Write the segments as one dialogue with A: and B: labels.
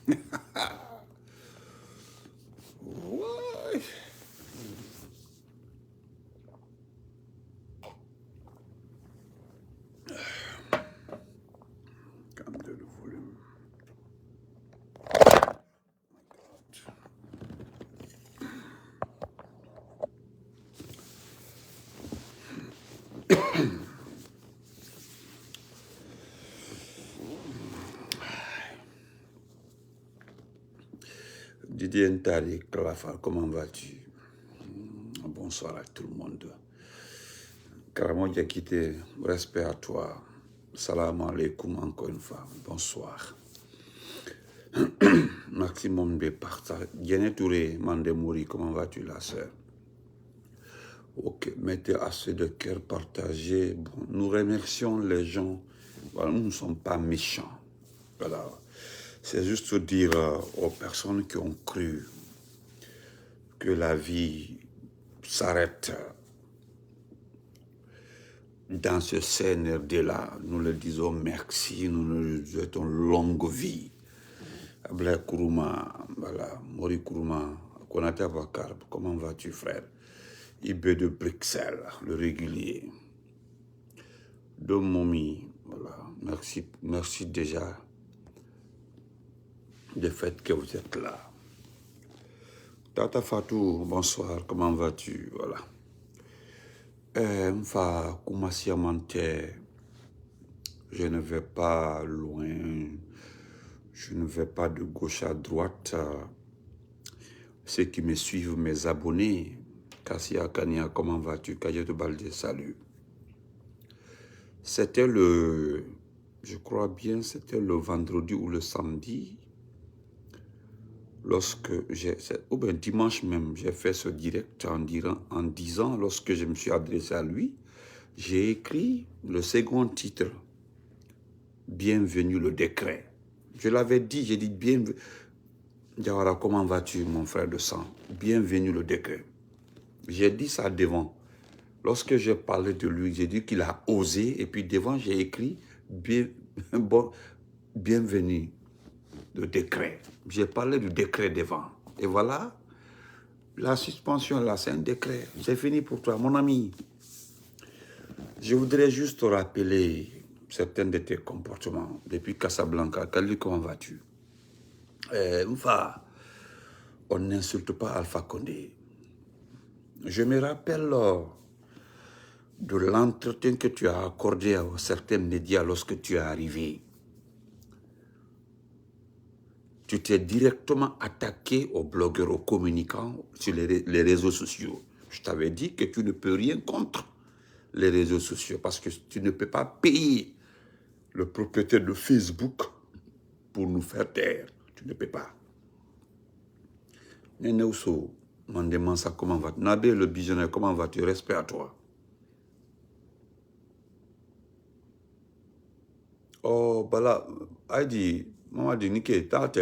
A: Ouais. Calme le volume. Didier Ntali, Kalafa, comment vas-tu? Bonsoir à tout le monde. Karamo Diakité, respect à toi. Salam alaikum encore une fois. Bonsoir. Maximum de partage. Diane Touré, Mandemouri, comment vas-tu la sœur? Ok, mettez assez de cœur partagé. Bon, nous remercions les gens. Voilà, nous ne sommes pas méchants. Voilà. C'est juste dire aux personnes qui ont cru que la vie s'arrête dans ce CNRD-là. Nous le disons merci, nous nous souhaitons longue vie. Abla Kourouma, voilà, Mori Kourouma, Konata Bakar, comment vas-tu frère? Ibé de Bruxelles, le régulier. Domomi, voilà, merci déjà du fait que vous êtes là. Tata Fatou, bonsoir, comment vas-tu? Voilà. Mfa Koumasiamante, je ne vais pas loin, je ne vais pas de gauche à droite. Ceux qui me suivent, mes abonnés, Kassia Kania, comment vas-tu? Kajeto Balde, salut. C'était je crois bien, c'était le vendredi ou le samedi, ou bien dimanche même, j'ai fait ce direct en disant, lorsque je me suis adressé à lui, j'ai écrit le second titre, Bienvenue le décret. Je l'avais dit, j'ai dit bienvenue. Diawara, comment vas-tu, mon frère de sang? Bienvenue le décret. J'ai dit ça devant. Lorsque j'ai parlé de lui, j'ai dit qu'il a osé, et puis devant, j'ai écrit bienvenue le décret. J'ai parlé du décret devant. Et voilà, la suspension là, c'est un décret. C'est fini pour toi, mon ami. Je voudrais juste te rappeler certains de tes comportements depuis Casablanca. Kali, comment vas-tu? Enfin, on n'insulte pas Alpha Condé. Je me rappelle de l'entretien que tu as accordé à certains médias lorsque tu es arrivé. Tu t'es directement attaqué aux blogueurs, aux communicants sur les réseaux sociaux. Je t'avais dit que tu ne peux rien contre les réseaux sociaux parce que tu ne peux pas payer le propriétaire de Facebook pour nous faire taire. Tu ne peux pas. Neneuso, Mandemansa, comment va-tu? Nabé, le visionnaire, comment vas-tu? Respect à toi. Oh, Bala, Aïdi, maman dit, Niké, Tate.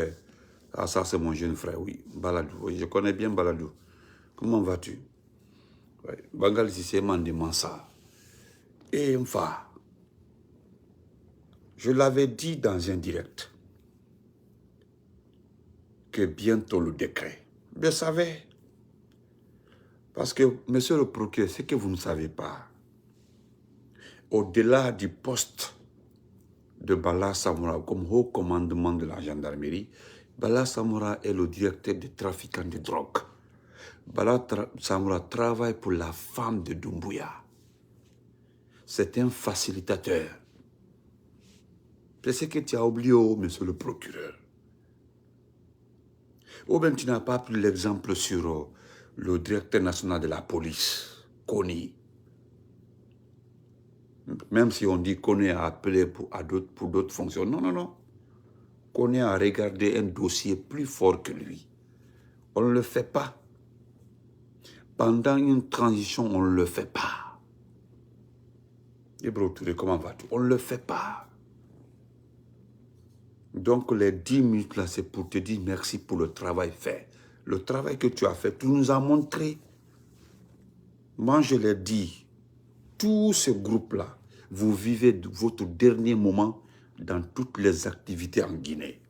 A: Ah, ça, c'est mon jeune frère, oui. Baladou, oui, je connais bien Baladou. Comment vas-tu? Oui. Bangal, si c'est Mandemansa. Et enfin, je l'avais dit dans un direct que bientôt le décret. Je savais. Parce que, monsieur le procureur, ce que vous ne savez pas, au-delà du poste de Bala Samoura comme haut commandement de la gendarmerie, Bala Samoura est le directeur des trafiquants de drogue. Bala Samoura travaille pour la femme de Doumbouya. C'est un facilitateur. C'est ce que tu as oublié, monsieur le procureur. Ou bien tu n'as pas pris l'exemple sur le directeur national de la police, Kony. Même si on dit Kony a appelé pour d'autres fonctions. Non, non, non. Kony a regardé un dossier plus fort que lui. On ne le fait pas. Pendant une transition, on ne le fait pas. Ibro Touré, comment vas-tu? On ne le fait pas. Donc les 10 minutes là, c'est pour te dire merci pour le travail fait. Le travail que tu as fait, tu nous as montré. Moi, je l'ai dit, tout ce groupe-là, vous vivez votre dernier moment dans toutes les activités en Guinée.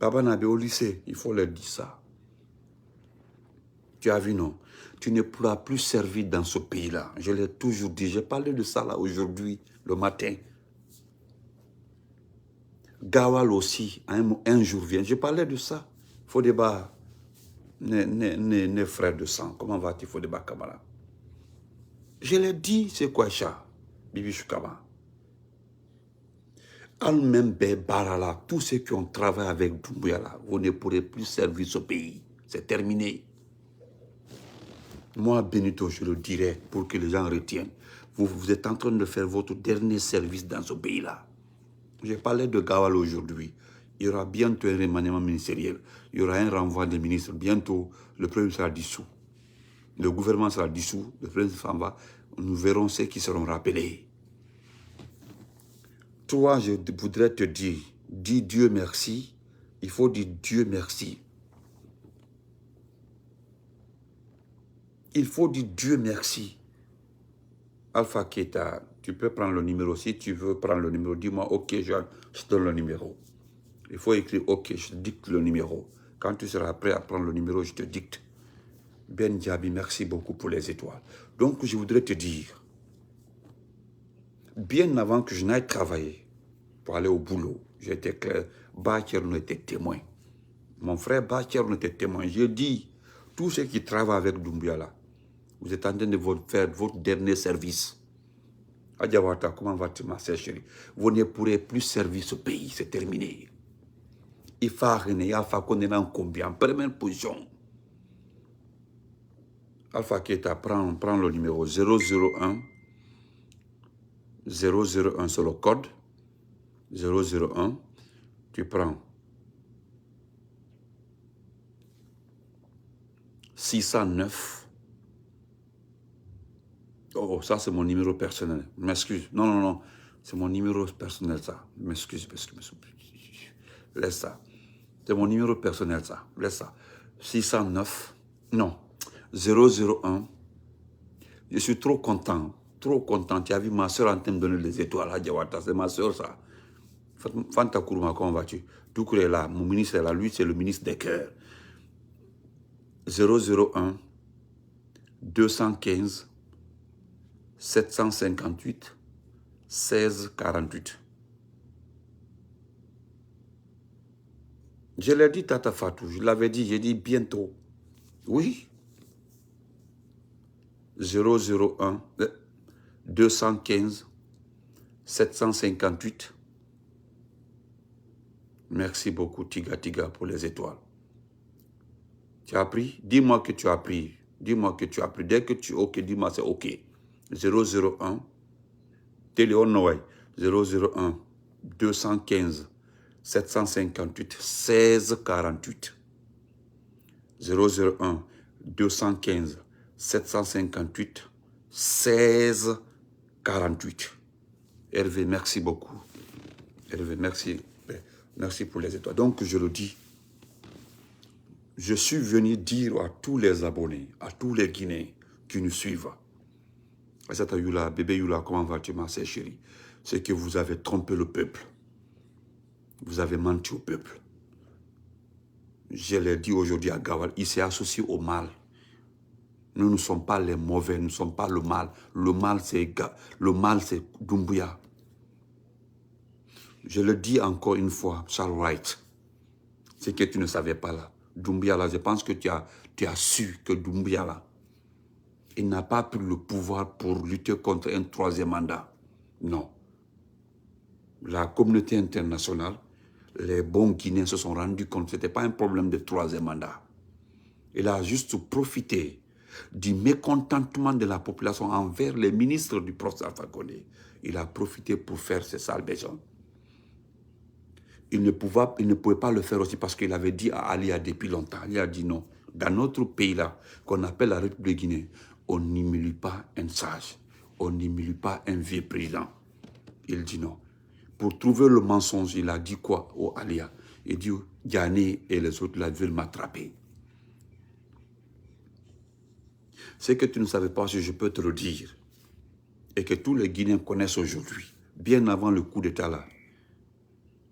A: Baba Nabé au lycée, il faut leur dire ça. Tu as vu, non? Tu ne pourras plus servir dans ce pays-là. Je l'ai toujours dit. J'ai parlé de ça là aujourd'hui, le matin. Gawal aussi, un jour vient. Je parlais de ça. Fodeba, ne frère de sang. Comment va-t-il, Fodeba Kamara? Je l'ai dit, c'est quoi ça? Bibi Choukama. Al-même Barala, tous ceux qui ont travaillé avec Doumbouya là, vous ne pourrez plus servir ce pays. C'est terminé. Moi, Benito, je le dirais pour que les gens retiennent. Vous êtes en train de faire votre dernier service dans ce pays-là. J'ai parlé de Gawal aujourd'hui. Il y aura bientôt un remaniement ministériel. Il y aura un renvoi des ministres. Bientôt, le Premier sera dissous. Le gouvernement sera dissous. Le Premier s'en va. Nous verrons ceux qui seront rappelés. Toi, je voudrais te dire, dis Dieu merci. Il faut dire Dieu merci. Il faut dire Dieu merci. Alpha Keita, tu peux prendre le numéro. Si tu veux prendre le numéro, dis-moi, ok, je te donne le numéro. Il faut écrire, ok, je te dicte le numéro. Quand tu seras prêt à prendre le numéro, je te dicte. Ben Diaby, merci beaucoup pour les étoiles. Donc, je voudrais te dire, bien avant que je n'aille travailler pour aller au boulot, j'étais clair, Bacherno était témoin. Mon frère Bacherno était témoin. J'ai dit, tous ceux qui travaillent avec Doumbouya là, vous êtes en train de faire votre dernier service. Adjawata, comment vas-tu, ma sœur chérie? Vous ne pourrez plus servir ce pays, c'est terminé. Il faut arrêter, Alpha Condé en combien? En première position. Alpha Keita, prends le numéro 001. 001, c'est le code. 001, tu prends 609. Oh, ça c'est mon numéro personnel. M'excuse. Non, non, non. C'est mon numéro personnel, ça. M'excuse. Laisse ça. C'est mon numéro personnel, ça. Laisse ça. 609. Non. 001. Je suis trop content. Trop content. Tu as vu ma soeur en train de donner des étoiles à Djawata. C'est ma soeur, ça. Fanta Kourouma, comment vas-tu? Toukour est là. Mon ministre est là. Lui, c'est le ministre des cœurs. 001 215 758 16 48. Je l'ai dit, Tata Fatou, je l'avais dit, j'ai dit bientôt. Oui. 001 215 758. Merci beaucoup, Tiga, pour les étoiles. Tu as pris? Dis-moi que tu as pris. Dis-moi que tu as pris. Dès que tu es OK, dis-moi c'est OK. 001 Téléon Noé 001 215 758 16 48. 001 215 758 16 48. Hervé, merci beaucoup. Hervé, merci. Merci pour les étoiles. Donc, je le dis, je suis venu dire à tous les abonnés, à tous les Guinéens qui nous suivent, Aïssata Youla, bébé Youla, comment vas-tu, ma sœur chérie? C'est que vous avez trompé le peuple. Vous avez menti au peuple. Je l'ai dit aujourd'hui à Gawal, il s'est associé au mal. Nous ne sommes pas les mauvais, nous ne sommes pas le mal. Le mal, c'est Doumbouya. Je le dis encore une fois, Charles Wright. C'est que tu ne savais pas là. Doumbouya là, je pense que tu as su que Doumbouya là, il n'a pas pris le pouvoir pour lutter contre un troisième mandat. Non. La communauté internationale, les bons Guinéens se sont rendus compte que ce n'était pas un problème de troisième mandat. Il a juste profité du mécontentement de la population envers les ministres du professeur Alpha Condé. Il a profité pour faire ses sales besoins. Il ne pouvait pas le faire aussi parce qu'il avait dit à Alia depuis longtemps. Il a dit non. Dans notre pays-là, qu'on appelle la République Guinée, on n'humilie pas un sage. On n'humilie pas un vieux président. Il dit non. Pour trouver le mensonge, il a dit quoi au Alia? Il dit, Diané et les autres là veulent m'attraper. Ce que tu ne savais pas, je peux te le dire, et que tous les Guinéens connaissent aujourd'hui, bien avant le coup d'État là.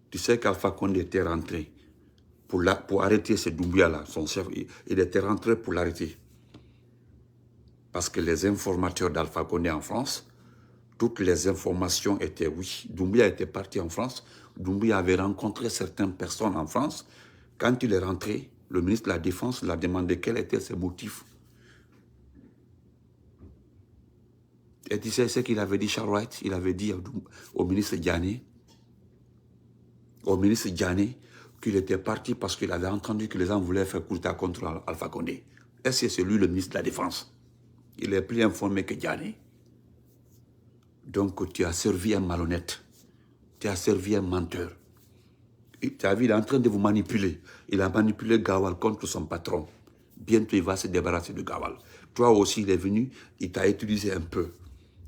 A: Tu sais qu'Alpha Condé était rentré pour arrêter ce Doumbouya-là, son chef. Il était rentré pour l'arrêter. Parce que les informateurs d'Alpha Condé en France, toutes les informations étaient oui. Doumbouya était parti en France. Doumbouya avait rencontré certaines personnes en France. Quand il est rentré, le ministre de la Défense l'a demandé quels étaient ses motifs. Et tu sais ce qu'il avait dit, Charles Wright? Il avait dit au ministre Diané, qu'il était parti parce qu'il avait entendu que les gens voulaient faire coup d'État contre Alpha Condé. Est-ce que c'est lui le ministre de la Défense? Il est plus informé que Diané. Donc tu as servi un malhonnête. Tu as servi un menteur. Tu as vu, il est en train de vous manipuler. Il a manipulé Gawal contre son patron. Bientôt, il va se débarrasser de Gawal. Toi aussi, il est venu, il t'a utilisé un peu.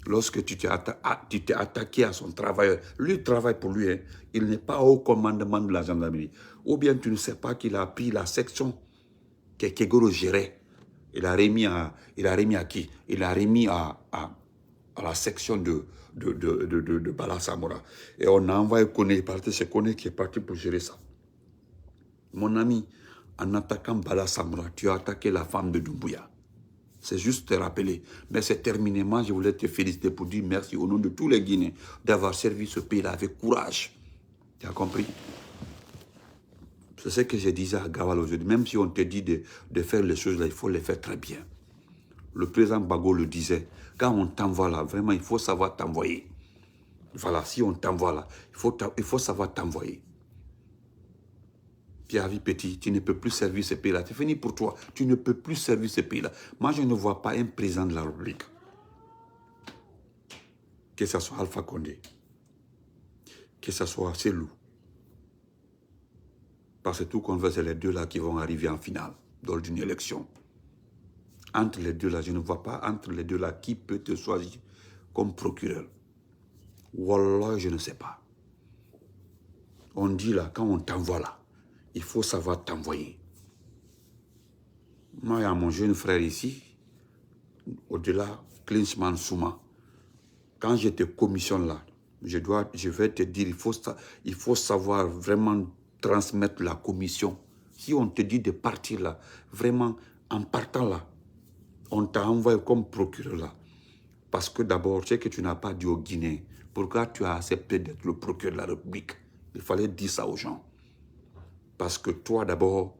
A: Lorsque tu t'es attaqué à son travailleur, lui il travaille pour lui, hein. Il n'est pas au commandement de la gendarmerie. Ou bien tu ne sais pas qu'il a pris la section que Kegoro gérait. Il a remis à qui? Il a remis à la section de Bala Samora. Et on a envoyé Kone, c'est Kone qui est parti pour gérer ça. Mon ami, en attaquant Bala Samora, tu as attaqué la femme de Doumbouya. C'est juste te rappeler. Mais c'est terminé. Moi, je voulais te féliciter pour dire merci au nom de tous les Guinéens d'avoir servi ce pays-là avec courage. Tu as compris? C'est ce que je disais à Gawal aujourd'hui. Même si on te dit de faire les choses là, il faut les faire très bien. Le président Bago le disait. Quand on t'envoie là, vraiment, il faut savoir t'envoyer. Voilà, si on t'envoie là, il faut savoir t'envoyer. Pierre Petit, tu ne peux plus servir ce pays-là. C'est fini pour toi. Tu ne peux plus servir ce pays-là. Moi, je ne vois pas un président de la République. Que ce soit Alpha Condé, que ce soit Selou. Parce que tout qu'on veut, c'est les deux là qui vont arriver en finale, dans une élection. Entre les deux là, je ne vois pas entre les deux là qui peut te choisir comme procureur. Wallah, je ne sais pas. On dit là, quand on t'envoie là, il faut savoir t'envoyer. Moi, il y a mon jeune frère ici, au-delà, Klinsmann Souma. Quand je te commissionne là, je vais te dire, il faut savoir vraiment transmettre la commission. Si on te dit de partir là, vraiment, en partant là, on t'a envoyé comme procureur là. Parce que d'abord, c'est que tu n'as pas dit aux Guinéens. Pourquoi tu as accepté d'être le procureur de la République? Il fallait dire ça aux gens. Parce que toi, d'abord,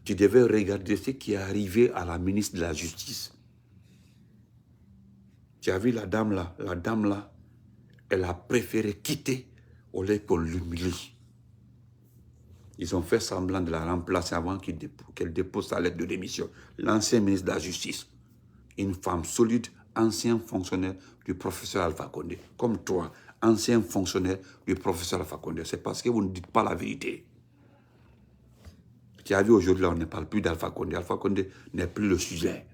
A: tu devais regarder ce qui est arrivé à la ministre de la Justice. Tu as vu la dame là, elle a préféré quitter au lieu qu'on l'humilie. Ils ont fait semblant de la remplacer avant qu'elle dépose sa lettre de démission. L'ancien ministre de la Justice, une femme solide, ancien fonctionnaire du professeur Alpha Condé. Comme toi, ancien fonctionnaire du professeur Alpha Condé. C'est parce que vous ne dites pas la vérité. Tu as vu aujourd'hui, on ne parle plus d'Alpha Condé. Alpha Condé n'est plus le sujet.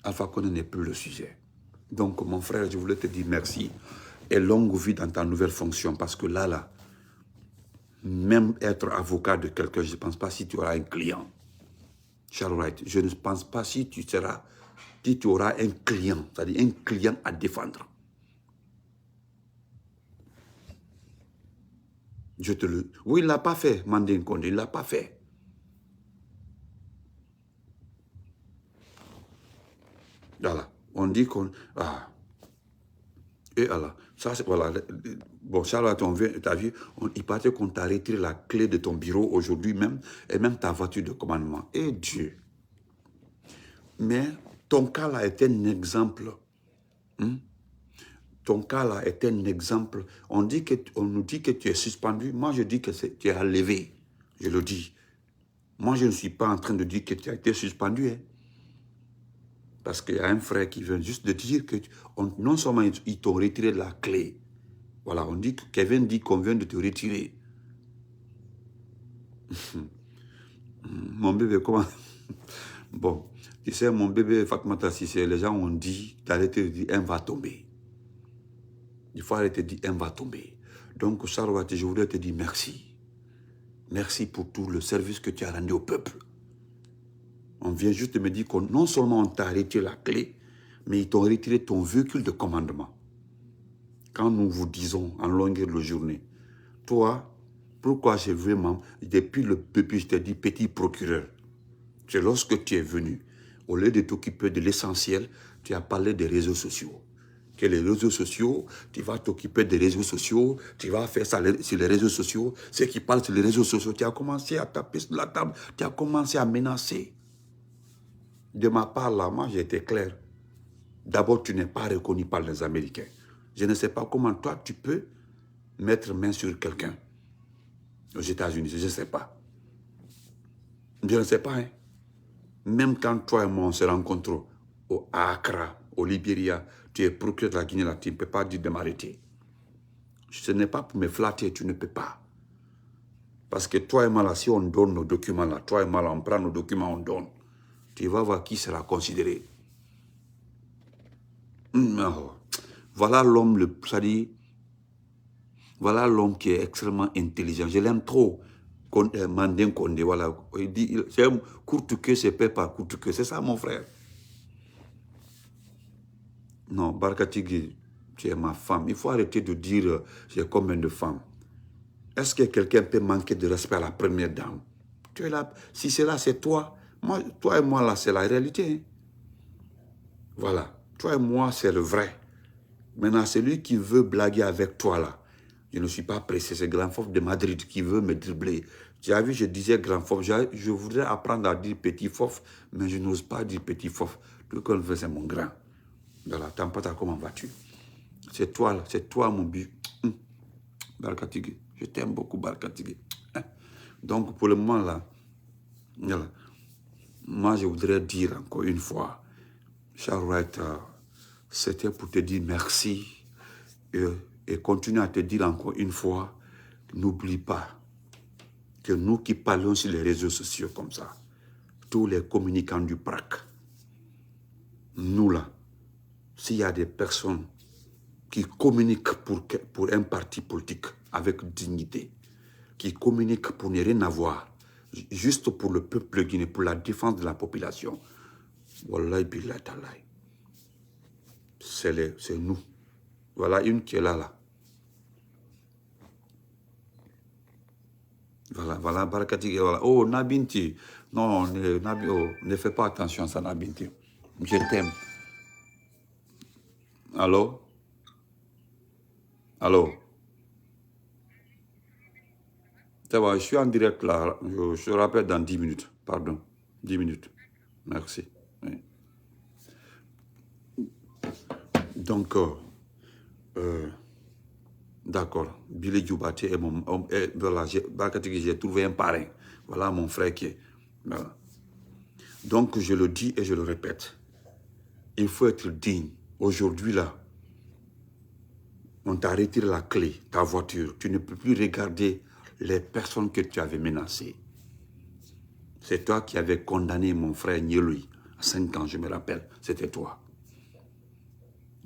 A: Alpha Condé n'est plus le sujet. Donc, mon frère, je voulais te dire merci et longue vie dans ta nouvelle fonction. Parce que là, même être avocat de quelqu'un, je ne pense pas si tu auras un client. Charles Wright, je ne pense pas si tu auras un client, c'est-à-dire un client à défendre. Oui, il ne l'a pas fait, Mandine Condé, il ne l'a pas fait. Voilà, on dit qu'on... Ah. Et voilà, ça c'est... Voilà. Bon, Charles, tu as vu, il paraît qu'on t'a retiré la clé de ton bureau aujourd'hui même, et même ta voiture de commandement. Et Dieu. Mais ton cas là est un exemple. Ton cas là est un exemple. On nous dit que tu es suspendu. Moi, je dis que tu es enlevé. Je le dis. Moi, je ne suis pas en train de dire que tu as été suspendu. Hein. Parce qu'il y a un frère qui vient juste de dire que non seulement ils t'ont retiré la clé. Voilà, on dit que Kevin dit qu'on vient de te retirer. Mon bébé, comment... Bon, tu sais, mon bébé Fatmata Sissé, les gens ont dit, d'arrêter de dire, un va tomber. Il faut arrêter de dire, un va tomber. Donc, Charlotte, je voudrais te dire merci. Merci pour tout le service que tu as rendu au peuple. On vient juste de me dire que non seulement on t'a retiré la clé, mais ils t'ont retiré ton véhicule de commandement. Quand nous vous disons en longueur de journée, toi, Pourquoi j'ai vraiment, depuis le début, je t'ai dit petit procureur. C'est lorsque tu es venu, au lieu de t'occuper de l'essentiel, tu as parlé des réseaux sociaux. Que les réseaux sociaux, tu vas t'occuper des réseaux sociaux, tu vas faire ça sur les réseaux sociaux. Ceux qui parlent sur les réseaux sociaux, tu as commencé à taper sur la table, tu as commencé à menacer. De ma part, là, moi, j'ai été clair. D'abord, tu n'es pas reconnu par les Américains. Je ne sais pas comment toi, tu peux mettre main sur quelqu'un aux États-Unis. Je ne sais pas. Je ne sais pas, hein. Même quand toi et moi, on se rencontre à Accra, au Libéria, tu es procureur de la Guinée latine, tu ne peux pas dire de m'arrêter. Ce n'est pas pour me flatter, tu ne peux pas. Parce que toi et moi, là, si on donne nos documents, là, toi et moi, là, on prend nos documents, on donne. Tu vas voir qui sera considéré. Non. Voilà l'homme, voilà l'homme qui est extrêmement intelligent. Je l'aime trop. Mandin Condé, voilà. Il dit, c'est courte queue, c'est paix par courte queue. C'est ça, mon frère. Non, Barkatigi, tu es ma femme. Il faut arrêter de dire j'ai combien de femmes. Est-ce que quelqu'un peut manquer de respect à la première dame? Tu es là. Si c'est là, c'est toi. Moi, toi et moi, là, c'est la réalité. Hein. Voilà. Toi et moi, c'est le vrai. Maintenant, celui qui veut blaguer avec toi, là, je ne suis pas pressé. C'est Grand Fof de Madrid qui veut me dribbler. Tu as vu, je disais Grand Fof. Je voudrais apprendre à dire Petit Fof, mais je n'ose pas dire Petit Fof. Tout ce qu'on veut, c'est mon grand. Voilà, Tampata, comment vas-tu? C'est toi, là. C'est toi, mon but. Barkatigi. Je t'aime beaucoup, Barkatigi. Donc, pour le moment, là, voilà. Moi, je voudrais dire encore une fois, Charles Wright, c'était pour te dire merci et continuer à te dire encore une fois, n'oublie pas que nous qui parlons sur les réseaux sociaux comme ça, tous les communicants du PRAC, nous là, s'il y a des personnes qui communiquent pour un parti politique avec dignité, qui communiquent pour ne rien avoir, juste pour le peuple guinéen, pour la défense de la population, Wallahi billahi talahi, c'est nous. Voilà une qui est là. Voilà, Barakati, voilà. Oh, Nabinti. Non, ne fais pas attention à ça, Nabinti. Je t'aime. Allô? Allô? Ça va, je suis en direct là. Je te rappelle dans 10 minutes. Pardon. 10 minutes. Merci. Oui. Donc, d'accord. Billy Djoubati est mon... voilà, j'ai trouvé un parrain. Voilà mon frère qui est... Voilà. Donc, je le dis et je le répète. Il faut être digne. Aujourd'hui, là, on t'a retiré la clé, ta voiture. Tu ne peux plus regarder les personnes que tu avais menacées. C'est toi qui avais condamné mon frère Nyelui. À 5 ans, je me rappelle. C'était toi.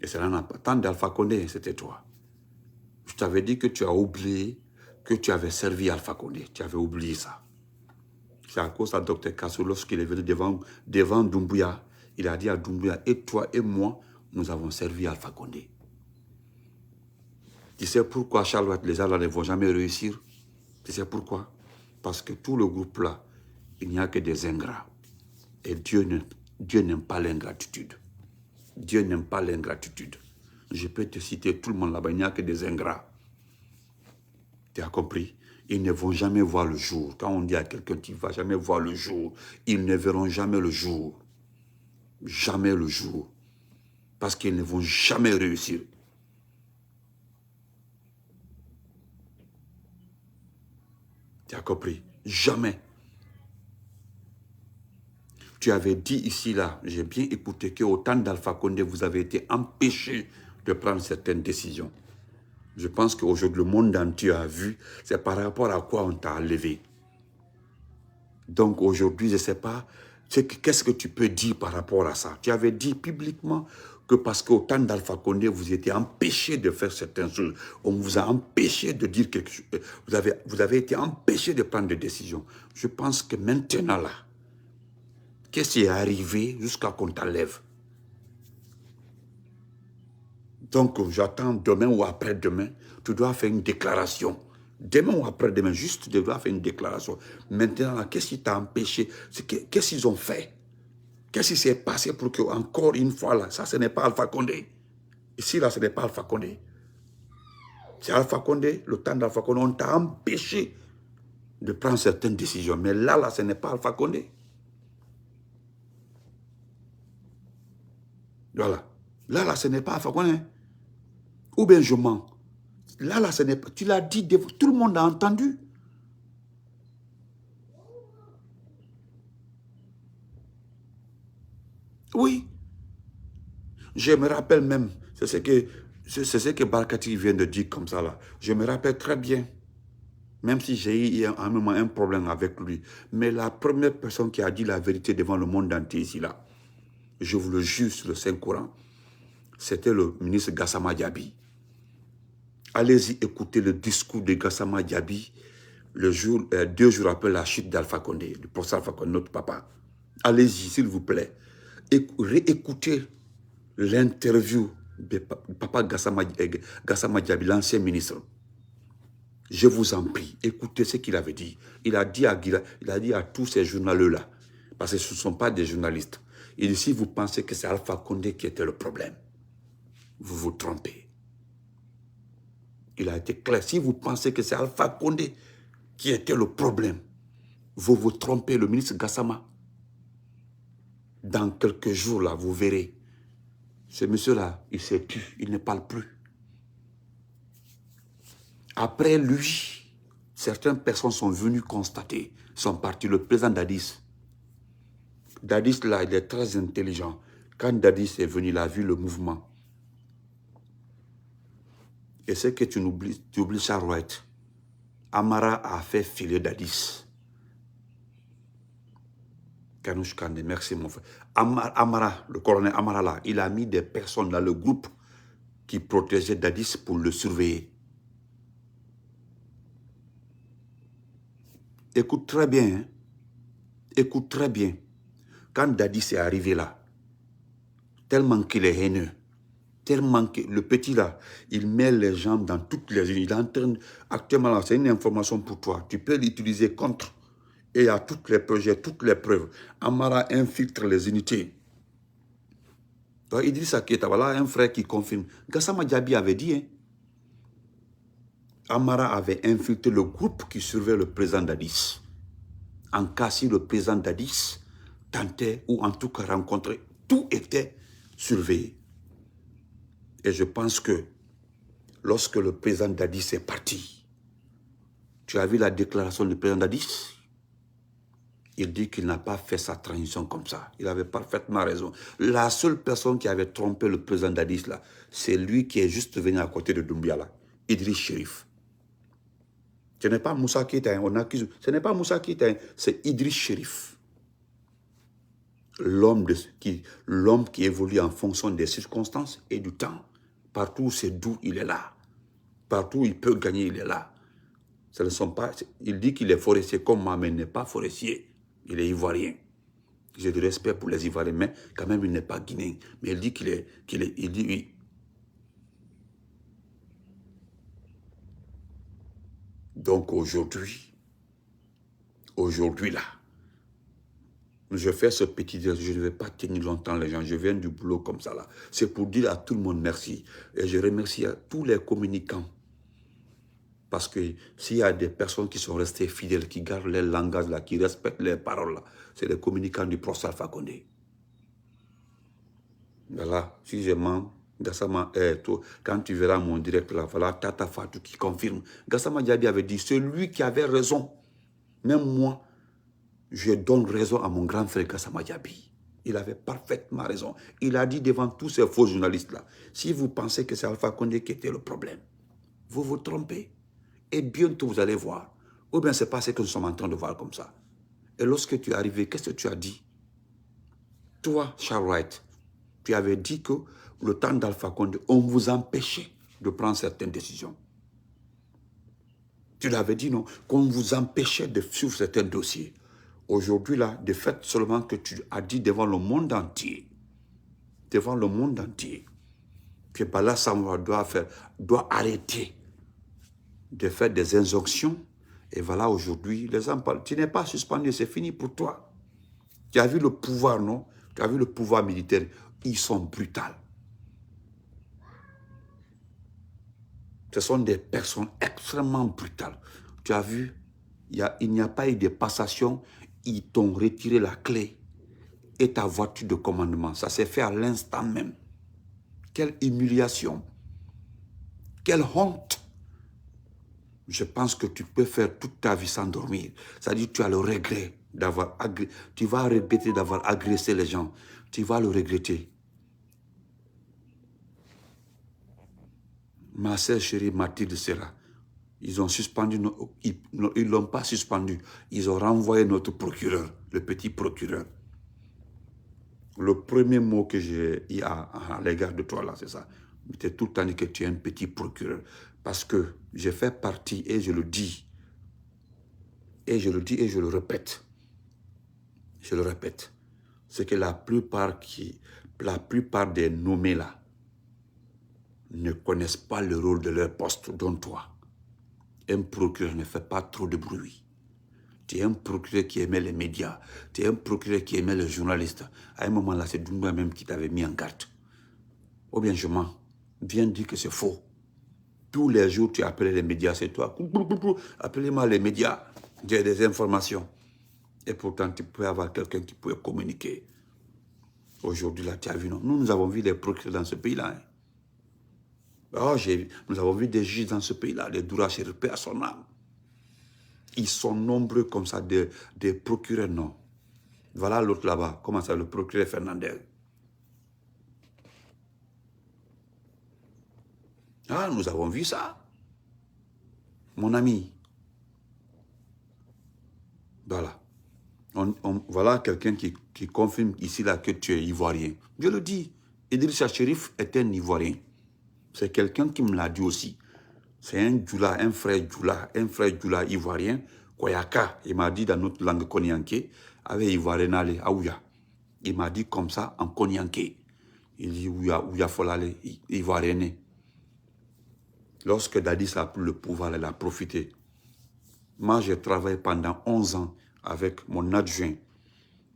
A: Et c'est là, tant d'Alpha Condé, c'était toi. Je t'avais dit que tu as oublié que tu avais servi Alpha Condé. Tu avais oublié ça. C'est à cause de Dr Kassou, lorsqu'il est venu devant Doumbouya, il a dit à Doumbouya, et toi et moi, nous avons servi Alpha Condé. Tu sais pourquoi Charles, les gens ne vont jamais réussir? Tu sais pourquoi? Parce que tout le groupe là, il n'y a que des ingrats. Et Dieu n'aime pas l'ingratitude. Dieu n'aime pas l'ingratitude. Je peux te citer tout le monde là-bas, il n'y a que des ingrats. Tu as compris? Ils ne vont jamais voir le jour. Quand on dit à quelqu'un tu ne vas jamais voir le jour, ils ne verront jamais le jour. Jamais le jour. Parce qu'ils ne vont jamais réussir. Tu as compris? Jamais. Tu avais dit ici, là, j'ai bien écouté qu'au temps d'Alpha Condé, vous avez été empêché de prendre certaines décisions. Je pense qu'aujourd'hui, le monde entier a vu, c'est par rapport à quoi on t'a enlevé. Donc aujourd'hui, je ne sais pas, qu'est-ce que tu peux dire par rapport à ça? Tu avais dit publiquement que parce qu'au temps d'Alpha Condé, vous étiez empêché de faire certaines choses. On vous a empêché de dire quelque chose. Vous avez été empêché de prendre des décisions. Je pense que maintenant, là, qu'est-ce qui est arrivé jusqu'à qu'on t'enlève? Donc, j'attends demain ou après-demain, tu dois faire une déclaration Demain ou après-demain, juste de devoir faire une déclaration. Maintenant, qu'est-ce qui t'a empêché? Qu'est-ce qu'ils ont fait? Qu'est-ce qui s'est passé pour que, encore une fois, là, ça, ce n'est pas Alpha Condé. Ici, là, ce n'est pas Alpha Condé. C'est Alpha Condé, le temps d'Alpha Condé, on t'a empêché de prendre certaines décisions. Mais là, ce n'est pas Alpha Condé. Voilà. Là, ce n'est pas Alpha Condé. Ou bien je mens. Là, ce n'est pas... Tu l'as dit, tout le monde a entendu. Oui. Je me rappelle même, c'est ce que Barkati vient de dire comme ça là. Je me rappelle très bien, même si j'ai eu un moment un problème avec lui. Mais la première personne qui a dit la vérité devant le monde entier ici là, je vous le jure sur le Saint-Coran, c'était le ministre Gassama Diaby. Allez-y écouter le discours de Gassama Diaby 2 jours après la chute d'Alpha Condé, du professeur Alpha Condé, notre papa. Allez-y, s'il vous plaît. Réécoutez l'interview de papa Gassama Diaby, l'ancien ministre. Je vous en prie, écoutez ce qu'il avait dit. Il a dit à tous ces journalistes-là, parce que ce ne sont pas des journalistes. Il dit, si vous pensez que c'est Alpha Condé qui était le problème, vous vous trompez. Il a été clair. Si vous pensez que c'est Alpha Condé qui était le problème, vous vous trompez. Le ministre Gassama, dans quelques jours, là, vous verrez, ce monsieur-là, il s'est tué, il ne parle plus. Après lui, certaines personnes sont venues constater, sont partis. Le président Dadis. Dadis, là, il est très intelligent. Quand Dadis est venu, il a vu le mouvement. Et ce que tu oublies Charles Wright. Amara a fait filer Dadis. Kanouche Kande, merci mon frère. Amara, le colonel Amara là, il a mis des personnes dans le groupe qui protégeaient Dadis pour le surveiller. Écoute très bien, hein? Écoute très bien. Quand Dadis est arrivé là, tellement qu'il est haineux, tellement que le petit là, il met les jambes dans toutes les unités. Il est en train, actuellement là, c'est une information pour toi. Tu peux l'utiliser contre. Et il y a tous les projets, toutes les preuves. Amara infiltre les unités. Donc, Idrissa Keita, voilà un frère qui confirme. Gassama Diaby avait dit, hein, Amara avait infiltré le groupe qui surveillait le président Dadis. En cas si le président Dadis tentait, ou en tout cas rencontrait, tout était surveillé. Et je pense que lorsque le président Dadis est parti, tu as vu la déclaration du président Dadis? Il dit qu'il n'a pas fait sa transition comme ça. Il avait parfaitement raison. La seule personne qui avait trompé le président Dadis, là, c'est lui qui est juste venu à côté de Doumbia, là, Idriss Chérif. Ce n'est pas Moussa Keïta, on accuse. Ce n'est pas Moussa Keïta, c'est Idriss Chérif. L'homme qui évolue en fonction des circonstances et du temps. Partout où c'est doux, il est là. Partout où il peut gagner, il est là. Ce ne sont pas, il dit qu'il est forestier comme moi, mais il n'est pas forestier. Il est ivoirien. J'ai du respect pour les Ivoiriens, mais quand même, il n'est pas guinéen. Mais il dit il dit oui. Donc aujourd'hui là, je fais ce petit dire, je ne vais pas tenir longtemps les gens, je viens du boulot comme ça là. C'est pour dire à tout le monde merci. Et je remercie à tous les communicants. Parce que s'il y a des personnes qui sont restées fidèles, qui gardent leur langage là, qui respectent leurs paroles là, c'est les communicants du professeur Alpha Condé. Voilà, si je mens, Gassama, quand tu verras mon direct là, voilà, Tata Fatou qui confirme. Gassama Diaby avait dit, celui qui avait raison, même moi, je donne raison à mon grand frère Gassama Diaby. Il avait parfaitement raison. Il a dit devant tous ces faux journalistes là, si vous pensez que c'est Alpha Condé qui était le problème, vous vous trompez. Et bientôt, vous allez voir. Ou bien, c'est pas ce que nous sommes en train de voir comme ça. Et lorsque tu es arrivé, qu'est-ce que tu as dit? Toi, Charles Wright, tu avais dit que le temps d'Alpha Condé, on vous empêchait de prendre certaines décisions. Tu l'avais dit, non? Qu'on vous empêchait de suivre certains dossiers. Aujourd'hui, là, de fait seulement que tu as dit devant le monde entier, que Bala Samoura doit arrêter de faire des injonctions. Et voilà, aujourd'hui, les gens parlent. Tu n'es pas suspendu, c'est fini pour toi. Tu as vu le pouvoir, non? Tu as vu le pouvoir militaire. Ils sont brutaux. Ce sont des personnes extrêmement brutales. Tu as vu, il n'y a pas eu de passation. Ils t'ont retiré la clé et ta voiture de commandement. Ça s'est fait à l'instant même. Quelle humiliation. Quelle honte. Je pense que tu peux faire toute ta vie sans dormir. C'est-à-dire que tu as le regret d'avoir agressé. Tu vas regretter d'avoir agressé les gens. Tu vas le regretter. Ma sœur chérie Mathilde Serra, ils ont suspendu, ils ne l'ont pas suspendu. Ils ont renvoyé notre procureur, le petit procureur. Le premier mot que j'ai eu à l'égard de toi là, c'est ça. Tu tout le temps dit que tu es un petit procureur. Parce que j'ai fait partie, et je le dis, et je le dis et je le répète. Je le répète. C'est que la plupart des nommés là ne connaissent pas le rôle de leur poste, dont toi. Un procureur ne fait pas trop de bruit. Tu es un procureur qui aimait les médias. Tu es un procureur qui aimait les journalistes. À un moment là, c'est Doumbouya même qui t'avait mis en garde. Ou bien je mens. Viens dire que c'est faux. Tous les jours, tu appelais les médias, c'est toi. Appelez-moi les médias. J'ai des informations. Et pourtant, tu peux avoir quelqu'un qui peut communiquer. Aujourd'hui, là, tu as vu, non? Nous avons vu des procureurs dans ce pays-là. Hein. Oh, nous avons vu des juges dans ce pays-là, des Dourache et à son âme. Ils sont nombreux comme ça, des procureurs, non. Voilà l'autre là-bas, comment ça, le procureur Fernandez. Ah, nous avons vu ça. Mon ami. Voilà. Voilà quelqu'un qui confirme ici là que tu es ivoirien. Je le dis. Idrissa Chérif est un ivoirien. C'est quelqu'un qui me l'a dit aussi. C'est un Djoula, un frère Djoula ivoirien, Koyaka. Il m'a dit dans notre langue konyanké, avec ivoirien allé, Aouya. Il m'a dit comme ça en konyanké. Il dit Ouya Folale, ivoirien. Lorsque Dadis a pris le pouvoir, elle a profité. Moi, j'ai travaillé pendant 11 ans avec mon adjoint.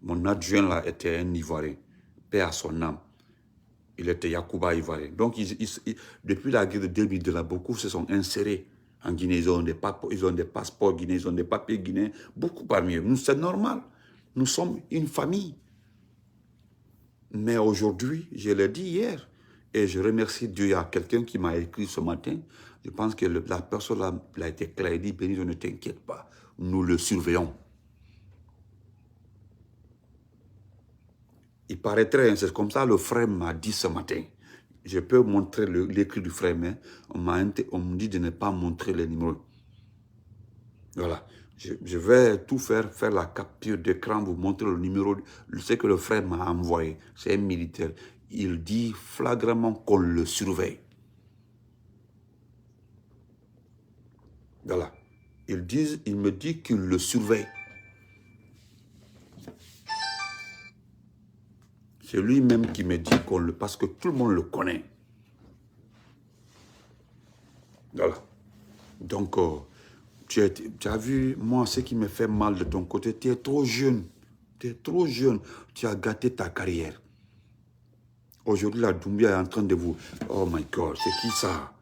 A: Mon adjoint là était un ivoirien, paix à son âme. Il était Yacouba ivoirien. Donc, depuis la guerre de 2002, là, beaucoup se sont insérés en Guinée. Ils ont des passeports guinéens, ils ont des papiers guinéens. Beaucoup parmi eux. C'est normal. Nous sommes une famille. Mais aujourd'hui, je l'ai dit hier, et je remercie Dieu, il y a quelqu'un qui m'a écrit ce matin. Je pense que la personne là, a été claire. Il dit, Béni, ne t'inquiète pas. Nous le surveillons. Il paraîtrait, c'est comme ça le frère m'a dit ce matin. Je peux montrer l'écrit du frère, mais on me dit de ne pas montrer les numéros. Voilà. Je vais tout faire la capture d'écran, vous montrer le numéro, ce que le frère m'a envoyé. C'est un militaire. Il dit flagramment qu'on le surveille. Voilà. Il me dit qu'il le surveille. C'est lui-même qui me dit qu'on le... Parce que tout le monde le connaît. Voilà. Donc, tu as vu, moi, ce qui me fait mal de ton côté, tu es trop jeune. Tu es trop jeune. Tu as gâté ta carrière. Aujourd'hui, la Doumbouya est en train de vous... Oh my God, c'est qui ça?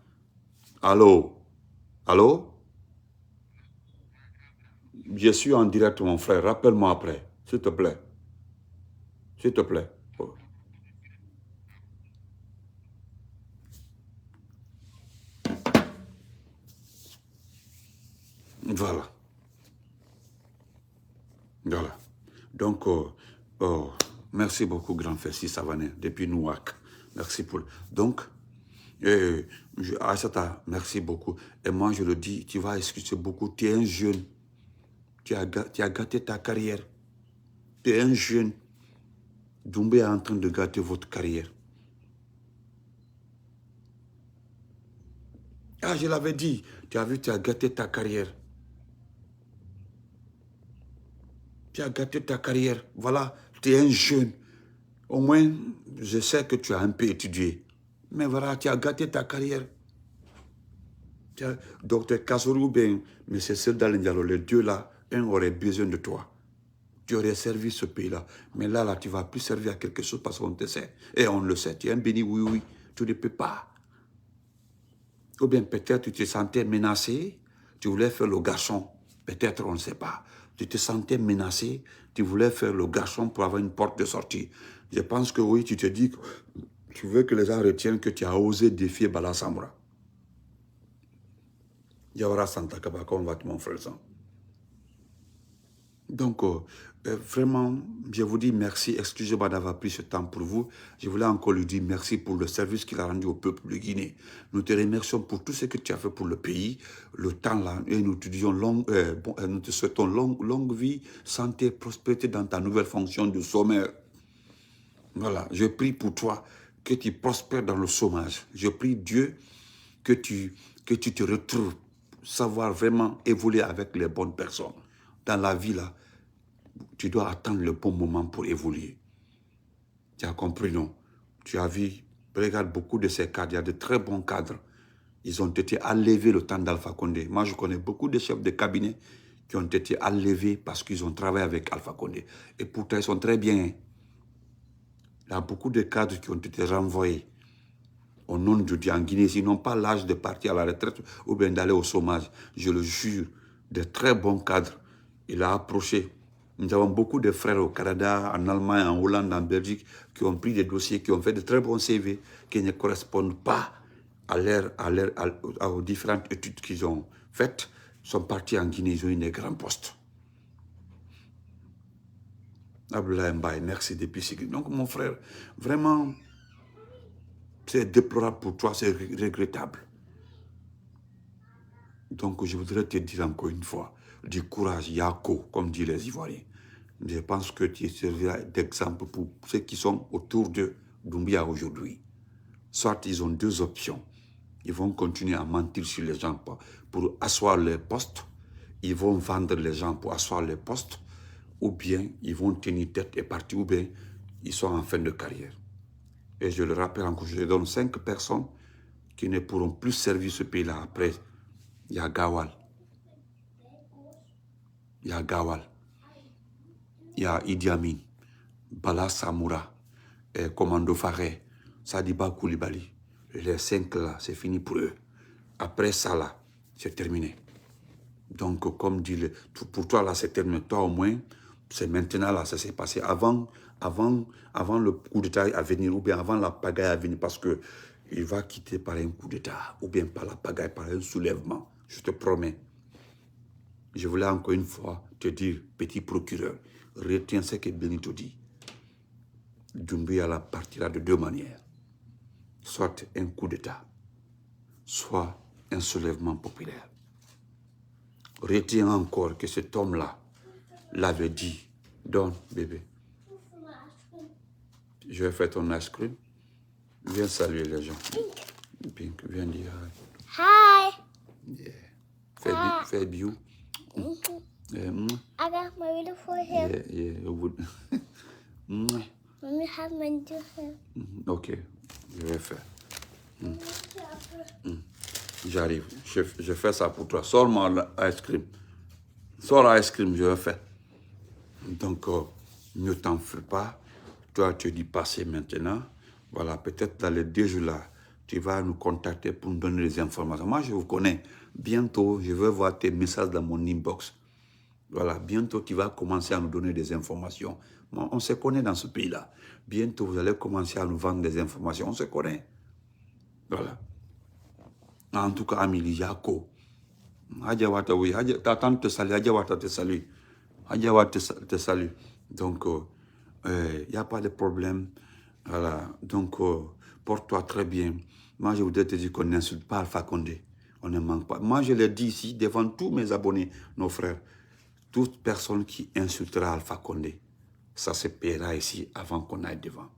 A: Allô? Allô? Je suis en direct, mon frère. Rappelle-moi après, s'il te plaît. S'il te plaît. Oh. Voilà. Voilà. Donc, merci beaucoup, grand Fessi Savané, depuis Nouak. Merci pour... Donc, Aïssata, merci beaucoup. Et moi, je le dis, tu vas excuser beaucoup. Tu es un jeune. Tu as gâté ta carrière. Tu es un jeune. Doumbouya est en train de gâter votre carrière. Ah, je l'avais dit. Tu as vu, tu as gâté ta carrière. Tu as gâté ta carrière. Voilà, tu es un jeune. Au moins, je sais que tu as un peu étudié. Mais voilà, tu as gâté ta carrière. Docteur Kassourou ou bien M. Seldal Ndialo, les deux là, un aurait besoin de toi. Tu aurais servi ce pays-là. Mais là, tu ne vas plus servir à quelque chose parce qu'on te sait. Et on le sait. Tu es un béni, oui, oui. Tu ne peux pas. Ou bien peut-être tu te sentais menacé. Tu voulais faire le garçon. Peut-être, on ne sait pas. Tu te sentais menacé. Tu voulais faire le garçon pour avoir une porte de sortie. Je pense que oui, tu te dis que tu veux que les gens retiennent que tu as osé défier Bala Samura. Yawara Santa Kabaka, on va te mon frère. Donc, vraiment, je vous dis merci. Excusez-moi d'avoir pris ce temps pour vous. Je voulais encore lui dire merci pour le service qu'il a rendu au peuple de Guinée. Nous te remercions pour tout ce que tu as fait pour le pays, le temps là, et nous te disons nous te souhaitons longue vie, santé, prospérité dans ta nouvelle fonction de sommaire. Voilà, je prie pour toi que tu prospères dans le chômage. Je prie Dieu que tu te retrouves, savoir vraiment évoluer avec les bonnes personnes. Dans la vie là, tu dois attendre le bon moment pour évoluer. Tu as compris, non? Tu as vu, regarde beaucoup de ces cadres, il y a de très bons cadres. Ils ont été enlevés le temps d'Alpha Condé. Moi, je connais beaucoup de chefs de cabinet qui ont été enlevés parce qu'ils ont travaillé avec Alpha Condé. Et pourtant, ils sont très bien. Il y a beaucoup de cadres qui ont été renvoyés au nom de Dieu en Guinée. Ils n'ont pas l'âge de partir à la retraite ou bien d'aller au chômage. Je le jure, de très bons cadres. Il a approché. Nous avons beaucoup de frères au Canada, en Allemagne, en Hollande, en Belgique, qui ont pris des dossiers, qui ont fait de très bons CV, qui ne correspondent pas aux différentes études qu'ils ont faites. Ils sont partis en Guinée, ils ont eu des grands postes. Abdoulaye Mbaye, merci depuis ce. Donc, mon frère, vraiment, c'est déplorable pour toi, c'est regrettable. Donc, je voudrais te dire encore une fois, du courage, Yako, comme disent les Ivoiriens. Je pense que tu serviras d'exemple pour ceux qui sont autour de Doumbia aujourd'hui. Soit ils ont deux options. Ils vont continuer à mentir sur les gens pour asseoir les postes. Ils vont vendre les gens pour asseoir les postes. Ou bien ils vont tenir tête et partir. Ou bien ils sont en fin de carrière. Et je le rappelle encore, je donne 5 personnes qui ne pourront plus servir ce pays-là après. Il y a Gawal. Il y a Gawal. Il y a Idi Amin, Bala Samoura, et Commando Faré, Sadiba Koulibaly. Les 5 là, c'est fini pour eux. Après ça là, c'est terminé. Donc, comme dit, pour toi là, c'est terminé. Toi au moins, c'est maintenant là, ça s'est passé avant le coup d'État à venir, ou bien avant la pagaille à venir, parce que il va quitter par un coup d'État, ou bien par la pagaille, par un soulèvement. Je te promets. Je voulais encore une fois te dire, petit procureur, retiens ce que Benito dit. Doumbouya partira de 2 manières. Soit un coup d'État, soit un soulèvement populaire. Retiens encore que cet homme-là l'avait dit. Donne, bébé. Je vais faire ton ice cream. Viens saluer les gens. Pink, viens dire hi. Yeah. Fais bio.
B: I got my beautiful hair.
A: Yeah.
B: Let me have my new hair.
A: Ok, je vais faire. J'arrive. Je fais ça pour toi. Sors-moi l'ice cream. Sors l'ice cream, je vais faire. Donc, ne t'en fais pas. Toi, tu dis passer maintenant. Voilà, peut-être dans les 2 jours là, tu vas nous contacter pour nous donner des informations. Moi, je vous connais. Bientôt, je vais voir tes messages dans mon inbox. Voilà, bientôt, tu vas commencer à nous donner des informations. On se connaît dans ce pays-là. Bientôt, vous allez commencer à nous vendre des informations. On se connaît. Voilà. En tout cas, Amélie Yako. Hadjawata, oui. Ta tante te salue. Hadjawata te salue. Hadjawata te salue. Donc, il n'y a pas de problème. Voilà. Donc, porte-toi très bien. Moi, je voudrais te dire qu'on n'insulte pas Alpha Condé. On ne manque pas. Moi, je l'ai dit ici, devant tous mes abonnés, nos frères. Toute personne qui insultera Alpha Condé, ça se paiera ici avant qu'on aille devant.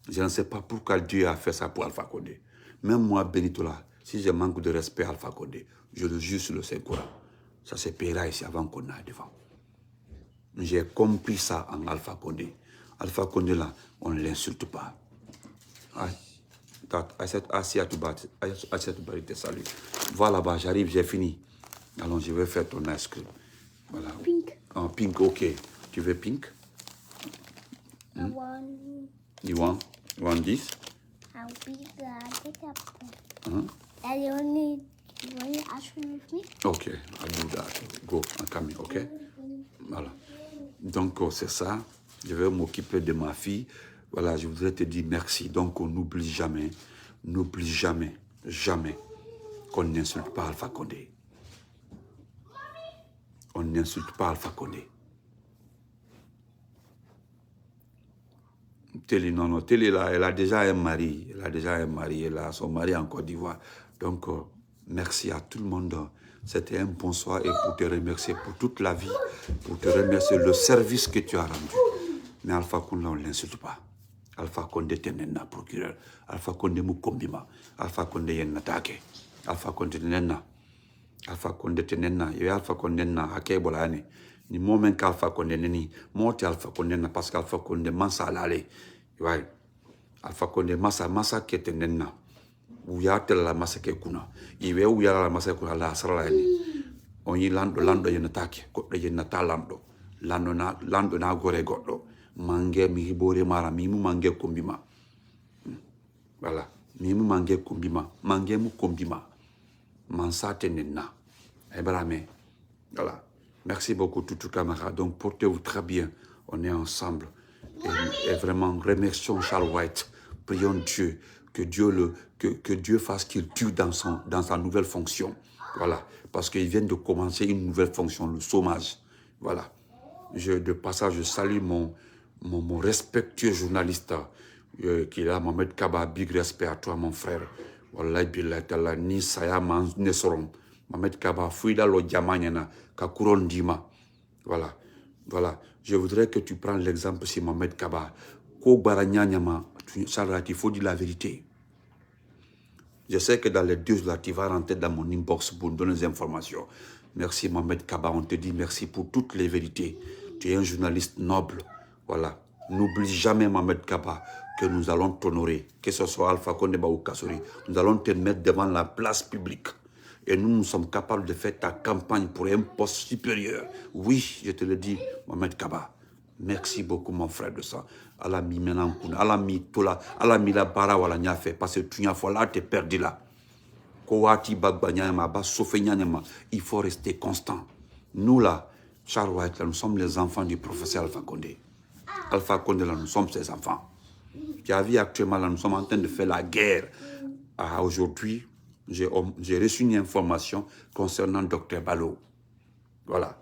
A: Je ne sais pas pourquoi Dieu a fait ça pour Alpha Condé. Même moi, Benito là, si je manque de respect à Alpha Condé, je le jure sur le Saint-Coran. Ça se paiera ici avant qu'on aille devant. J'ai compris ça en Alpha Condé. Alpha Condé là, on ne l'insulte pas. Assiette Bari te salue. Va là-bas, j'arrive, j'ai fini. Allons, je vais faire ton ice cream. Voilà.
B: Pink.
A: En pink, ok. Tu veux pink?
B: I want
A: You want this?
B: how big the apple.
A: Huh?
B: And you want ice cream with me?
A: Ok, I'll do that. Go, I'm coming, ok? Voilà. Donc, c'est ça. Je vais m'occuper de ma fille. Voilà, je voudrais te dire merci. Donc, on n'oublie jamais, jamais qu'on n'insulte pas Alpha Condé. On n'insulte pas Alpha Condé. Télé, non, Télé, là, elle a déjà un mari. Elle a son mari en Côte d'Ivoire. Donc, merci à tout le monde. C'était un bonsoir et pour te remercier pour toute la vie, pour te remercier le service que tu as rendu. Mais Alpha Condé, on ne l'insulte pas. Alpha Condé tenena procureur. Alpha Condé mukombima. Alpha Condé yen attaqué. Alpha Condé tenena. Alpha Condé tenena. Et Alpha Condé na hake bolane. Ni moment qu'Alpha Condé neni. Monte Alpha Condé na parce qu'Alpha Condé mansa alale. Ouais. Alpha Condé masa ke tenena. Uya tel la masa ke kuna. Iwe uya la masa kuna la sala ni. Oni lando yen attaqué. Ko yen natalando. Lando na gore goddo. Mange mi hibore mara mi mu mange kombima. Voilà. Mi mu mange kombima. Mange mu kombima. Mansa tenena. Ebrame. Voilà. Merci beaucoup tous camarades. Donc portez-vous très bien. On est ensemble. Et vraiment remercions Charles White. Prions Dieu. Que Dieu fasse qu'il tue dans sa nouvelle fonction. Voilà. Parce qu'il vient de commencer une nouvelle fonction, le chômage. Voilà. De passage, je salue mon respectueux journaliste qui est là, Mohamed Kaba. Big respect à toi, mon frère. Wallahi billahi ta'ala, ni saya man nesorom. Mohamed Kaba, fouida lo diamanyana, kakuron dima. Voilà. Voilà. Je voudrais que tu prennes l'exemple sur Mohamed Kaba. Ko baranyanyama, il faut dire la vérité. Je sais que dans les 2 là, tu vas rentrer dans mon inbox pour me donner des informations. Merci Mohamed Kaba, on te dit merci pour toutes les vérités. Tu es un journaliste noble. Voilà. N'oublie jamais Mohamed Kaba que nous allons t'honorer, que ce soit Alpha Condé ou Kassori. Nous allons te mettre devant la place publique. Et nous sommes capables de faire ta campagne pour un poste supérieur. Oui, je te le dis, Mohamed Kaba. Merci beaucoup, mon frère de ça. Allah mi menankuna, Allah mi tola, Allah mi la bara wala nya fait parce que tu n'as pas là, t'es perdu là. Kowati bagbanyama, ba sofenyama, il faut rester constant. Nous là, Charles White, là, nous sommes les enfants du professeur Alpha Condé. Alpha Condé, là, nous sommes ses enfants. Tu as vu actuellement, là, nous sommes en train de faire la guerre. Aujourd'hui, j'ai reçu une information concernant Dr Balo. Voilà.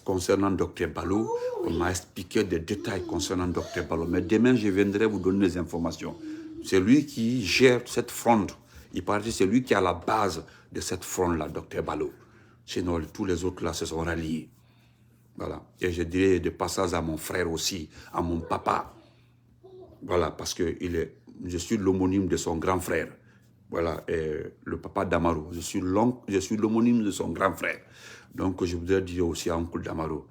A: Concernant Dr Balo, on m'a expliqué des détails concernant Dr Balo. Mais demain, je viendrai vous donner des informations. C'est lui qui gère cette fronde. Il paraît que c'est lui qui est à la base de cette fronde-là, Dr Balo. Sinon, tous les autres là se sont ralliés. Voilà. Et je dirais de passage à mon frère aussi, à mon papa. Voilà, parce que je suis l'homonyme de son grand frère. Voilà, le papa d'Amaro. Je suis l'homonyme de son grand frère. Donc, je voudrais dire aussi à oncle d'Amaro,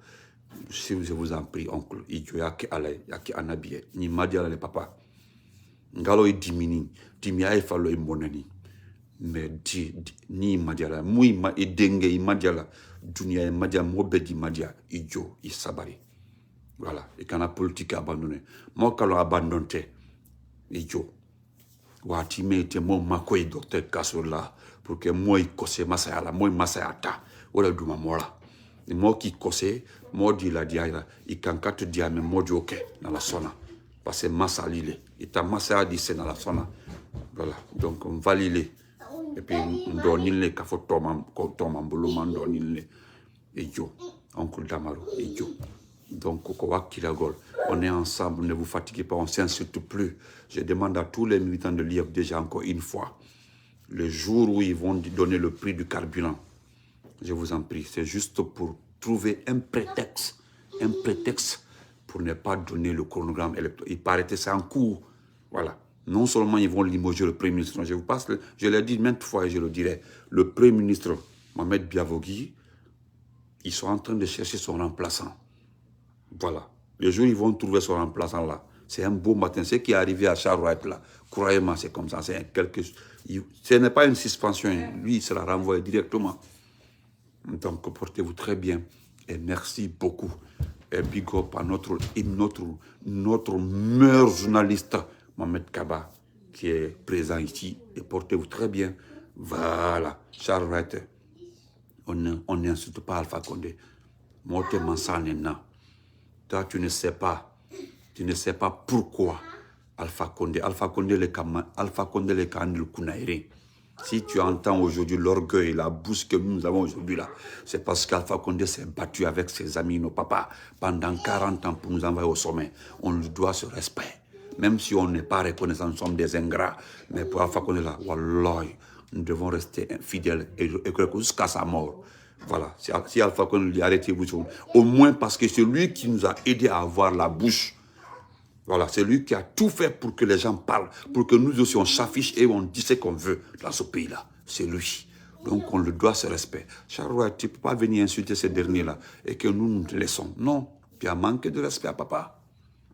A: si je vous en prie, oncle, il y a qui anabiye, ni madia le papa. Ngalo i dimini, dimia e falo i monani. Mais ni madia la, mui ma i denge i madia la, dunia i madia mobe di madia, i jo, i sabari. Voilà, et quand la politique abandonné. Moi, quand on abandonne, i jo. Wati me te mo makoi docteur Kassola pour que moi i kose masaya moi masaya ta wala duma mola ni mo ki kose mo di la dia i kankat dia me mo di oke na la sona parce que masa lile ita masaya di se na la sona voilà donc on va lile et puis on donile ka fo toma mbulu man donile et jo oncle Damaro et jo. Donc, on est ensemble, ne vous fatiguez pas, on ne s'insulte plus. Je demande à tous les militants de l'IF déjà encore une fois, le jour où ils vont donner le prix du carburant, je vous en prie, c'est juste pour trouver un prétexte pour ne pas donner le chronogramme électoral. Il paraît que c'est en cours. Voilà. Non seulement ils vont limoger le Premier ministre, je l'ai dit maintes fois et je le dirai, le Premier ministre Mohamed Biavogui, ils sont en train de chercher son remplaçant. Voilà. Le jour où ils vont trouver son remplaçant là, C'est un beau matin. Ce qui est arrivé à Charlotte, là, croyez-moi, c'est comme ça. Ce n'est pas une suspension. Lui, il sera renvoyé directement. Donc, portez-vous très bien. Et merci beaucoup. Et big up à notre meilleur journaliste, Mohamed Kaba, qui est présent ici. Et portez-vous très bien. Voilà. Charlotte, on n'insulte pas Alpha Condé. Moi, tu Toi, tu ne sais pas pourquoi Alpha Condé le Kandil Kunaïri. Si tu entends aujourd'hui l'orgueil, la bouse que nous avons aujourd'hui là, c'est parce qu'Alpha Condé s'est battu avec ses amis, nos papas, pendant 40 ans pour nous envoyer au sommet. On lui doit ce respect. Même si on n'est pas reconnaissant, nous sommes des ingrats. Mais pour Alpha Condé là, wallahi, nous devons rester fidèles et jusqu'à sa mort. Voilà, si Alpha Condé lui arrêtez-vous, au moins parce que c'est lui qui nous a aidé à avoir la bouche. Voilà, c'est lui qui a tout fait pour que les gens parlent, pour que nous aussi on s'affiche et on dit ce qu'on veut dans ce pays-là. C'est lui. Donc on lui doit ce respect. Charles, tu ne peux pas venir insulter ces derniers-là et que nous te laissons. Non, tu as manqué de respect à papa.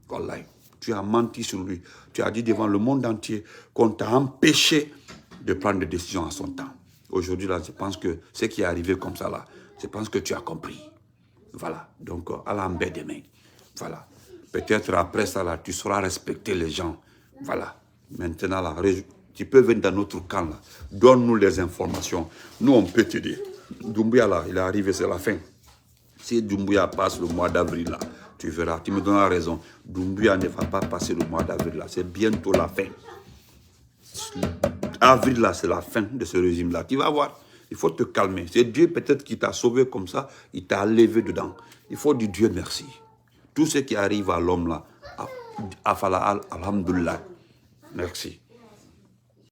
A: Voilà, tu as menti sur lui. Tu as dit devant le monde entier qu'on t'a empêché de prendre des décisions à son temps. Aujourd'hui, là, je pense que ce qui est arrivé comme ça, là, je pense que tu as compris. Voilà, donc à l'embête demain. Voilà. Peut-être après ça, là, tu sauras respecter les gens. Voilà. Maintenant, là, tu peux venir dans notre camp. Là. Donne-nous les informations. Nous, on peut te dire. Doumbouya, là, il est arrivé, c'est la fin. Si Doumbouya passe le mois d'avril, là, tu verras. Tu me donneras raison. Doumbouya ne va pas passer le mois d'avril, là. C'est bientôt la fin. Avril, là, c'est la fin de ce régime-là. Tu vas voir. Il faut te calmer. C'est Dieu peut-être qui t'a sauvé comme ça. Il t'a levé dedans. Il faut dire Dieu merci. Tout ce qui arrive à l'homme là, alhamdulillah. Merci.